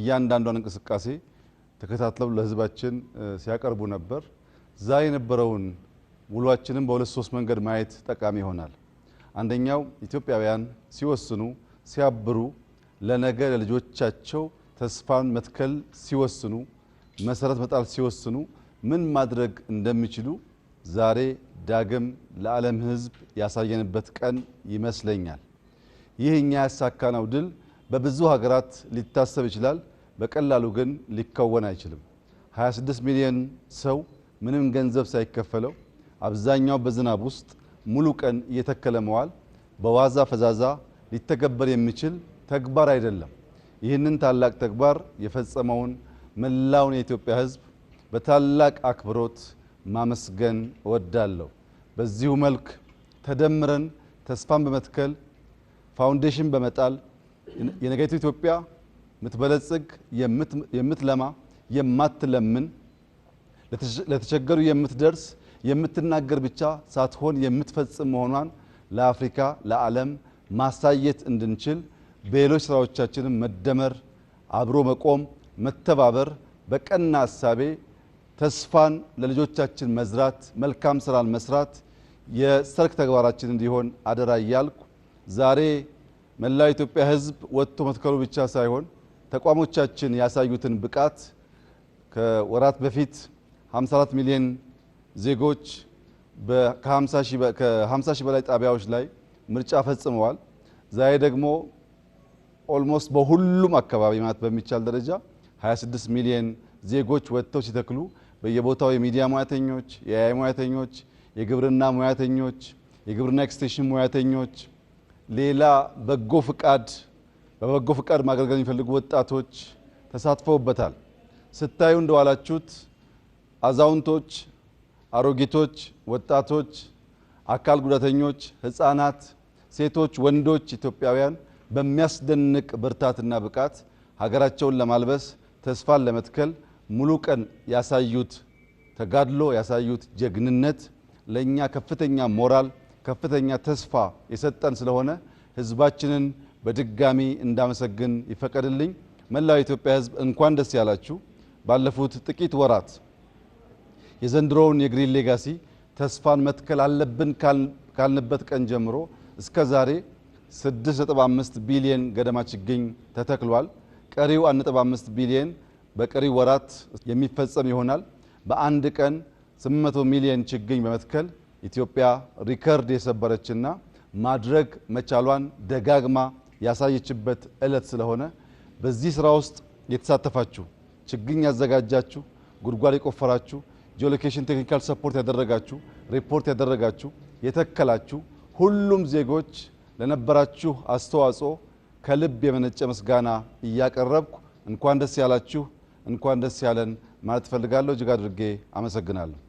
እያንዳንዷን እንቅስቃሴ ተከታትለው ለህዝባችን ሲያቀርቡ ነበር። ዛሬ የነበረውን ውሏችንን በሁለት ሶስት መንገድ ማየት ጠቃሚ ይሆናል። አንደኛው ኢትዮጵያውያን ሲወስኑ ሲያብሩ ለነገ ለልጆቻቸው ተስፋን መትከል ሲወስኑ መሰረት መጣል ሲወስኑ ምን ማድረግ እንደሚችሉ ዛሬ ዳግም ለዓለም ህዝብ ያሳየንበት ቀን ይመስለኛል። ይህ እኛ ያሳካነው ድል በብዙ ሀገራት ሊታሰብ ይችላል፣ በቀላሉ ግን ሊከወን አይችልም። 26 ሚሊዮን ሰው ምንም ገንዘብ ሳይከፈለው አብዛኛው በዝናብ ውስጥ ሙሉ ቀን እየተከለ መዋል በዋዛ ፈዛዛ ሊተገበር የሚችል ተግባር አይደለም። ይህንን ታላቅ ተግባር የፈጸመውን መላውን የኢትዮጵያ ህዝብ በታላቅ አክብሮት ማመስገን እወዳለሁ። በዚሁ መልክ ተደምረን ተስፋን በመትከል ፋውንዴሽን በመጣል የነገይቱ ኢትዮጵያ የምትበለጽግ የምትለማ የማትለምን ለተቸገሩ የምትደርስ የምትናገር ብቻ ሳትሆን የምትፈጽም መሆኗን ለአፍሪካ ለዓለም ማሳየት እንድንችል በሌሎች ስራዎቻችንም መደመር፣ አብሮ መቆም፣ መተባበር፣ በቀና ሐሳቤ ተስፋን ለልጆቻችን መዝራት፣ መልካም ስራን መስራት የሰርክ ተግባራችን እንዲሆን አደራ እያልኩ ዛሬ መላው ኢትዮጵያ ህዝብ ወጥቶ መትከሉ ብቻ ሳይሆን ተቋሞቻችን ያሳዩትን ብቃት ከወራት በፊት 54 ሚሊዮን ዜጎች ከ50 ሺህ በላይ ጣቢያዎች ላይ ምርጫ ፈጽመዋል። ዛሬ ደግሞ ኦልሞስት በሁሉም አካባቢ ማለት በሚቻል ደረጃ 26 ሚሊዮን ዜጎች ወጥተው ሲተክሉ በየቦታው የሚዲያ ሙያተኞች፣ የአይ ሙያተኞች፣ የግብርና ሙያተኞች፣ የግብርና ኤክስቴንሽን ሙያተኞች፣ ሌላ በበጎ ፍቃድ ማገልገል የሚፈልጉ ወጣቶች ተሳትፈውበታል። ስታዩ እንደዋላችሁት አዛውንቶች፣ አሮጊቶች፣ ወጣቶች፣ አካል ጉዳተኞች፣ ህፃናት፣ ሴቶች፣ ወንዶች ኢትዮጵያውያን በሚያስደንቅ ብርታትና ብቃት ሀገራቸውን ለማልበስ ተስፋን ለመትከል ሙሉ ቀን ያሳዩት ተጋድሎ ያሳዩት ጀግንነት ለኛ ከፍተኛ ሞራል ከፍተኛ ተስፋ የሰጠን ስለሆነ ህዝባችንን በድጋሚ እንዳመሰግን ይፈቀድልኝ። መላው ኢትዮጵያ ህዝብ እንኳን ደስ ያላችሁ። ባለፉት ጥቂት ወራት የዘንድሮውን የግሪን ሌጋሲ ተስፋን መትከል አለብን ካልንበት ቀን ጀምሮ እስከ ዛሬ 6.5 ቢሊዮን ገደማ ችግኝ ተተክሏል። ቀሪው 1.5 ቢሊዮን በቀሪው ወራት የሚፈጸም ይሆናል። በአንድ ቀን 800 ሚሊዮን ችግኝ በመትከል ኢትዮጵያ ሪከርድ የሰበረችና ማድረግ መቻሏን ደጋግማ ያሳየችበት ዕለት ስለሆነ በዚህ ስራ ውስጥ የተሳተፋችሁ ችግኝ ያዘጋጃችሁ፣ ጉድጓድ የቆፈራችሁ፣ ጂኦሎኬሽን ቴክኒካል ሰፖርት ያደረጋችሁ፣ ሪፖርት ያደረጋችሁ፣ የተከላችሁ ሁሉም ዜጎች ለነበራችሁ አስተዋጽኦ ከልብ የመነጨ ምስጋና እያቀረብኩ እንኳን ደስ ያላችሁ እንኳን ደስ ያለን ማለት ፈልጋለሁ። እጅግ አድርጌ አመሰግናለሁ።